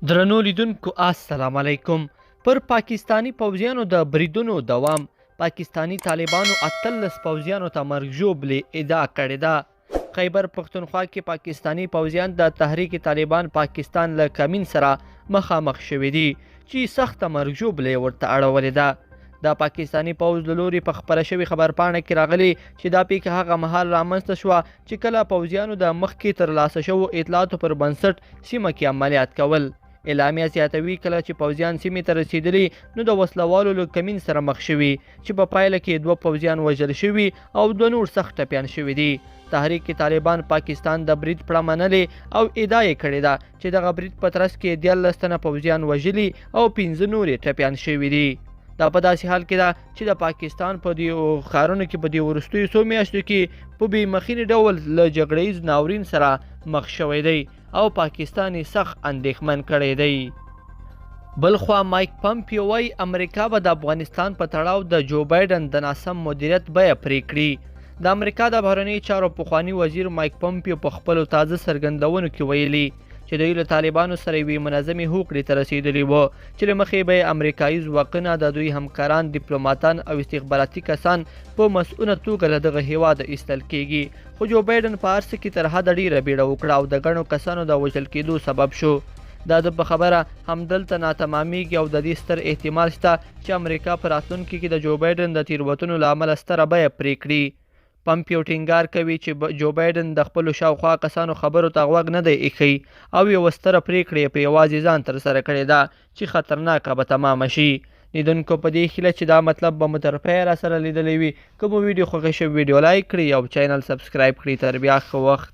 درنو لیدونکو السلام علیکم. پر پاکستانی پوځیانو د بریدونو دوام. پاکستانی طالبانو 18 پوځیانو ته مرګ ژوبلې ادعا کړې ده. خیبر پښتونخوا کې پاکستانی پوځیان د تحریک طالبان پاکستان له کمین سره مخامخ شوي دي چې سخته مرګ ژوبلې ورته اړولې ده. د پاکستانی پوځ له لوري په خپره شوې خبرپاڼه کې راغلي چې دا پیښه هغه مهال رامنځته شوه چې کله پوځیانو د مخکې ترلاسه شوو اطلاعاتو پر بنسټ سیمه کې عملیات کول. اعلامیه زیاتوي کله چې پوځیان سیمې ته رسیدلي نو د وسلوالو له کمین سره مخ شوي چې په پایله کې 2 پوځیان وژل شوي او 2 نور سخت ټپیان شوي دي. تحریک طالبان پاکستان د برید پړه منلې او ادعا یې کړې ده چې دغه برید په ترڅ کې 13 تنه پوځیان وژلي او 15 نور ټپیان شوي دي. دا په داسې حال کې ده چې د پاکستان په دې ښارونو کې په دې وروستیو څو میاشتو کې په بې مخینې ډول له جګړه ییز ناورین سره مخ شوی دی او پاکستان یې سخت اندېښمن کړی دی. بلخوا مایک پمپیو وایي امریکا به د افغانستان په تړاو د جو بایډن د ناسم مدیریت بیه پرې کړي. د امریکا د بهرنیو چارو پخواني وزیر مایک پمپیو په خپلو تازه څرګندونو کې ویلي چې دوی له طالبانو سره یوې منظمې هوکړې ته رسېدلي وو چې له مخې به یې امریکایي ځواکونه د دوی همکاران ډیپلوماتان او استخباراتي کسان په مسؤله توګه له دغه هیواده ایستل کیږي. خو جو بایډن په هر څه کې تر حده ډیره بیړه وکړه او د ګڼو کسانو د وژل کېدو سبب شو. دا د په خبره همدلته ناتمامیږي او د دې ستر احتمال شته چې امریکا په راتلونکي کې د جو بایډن د تیروتنو له امله ستره بیه پرې کړي. پمپیو ټینګار کوي چې جو بایډن د خپلو شاوخوا کسانو خبرو ته غوږ نه دی ایښی او یوه ستره پریکړه په یوازې ځان ترسره کړې ده چې خطرناکه به تمامه شي. لیدونکو په دې هیله چې دا مطلب به مو تر پایه راسره لیدلی وي. که مو ویډیو خوښه شوې ویډیو لایک کړئ او چینل سبسکرایب کړئ. تر بیا ښه وخت.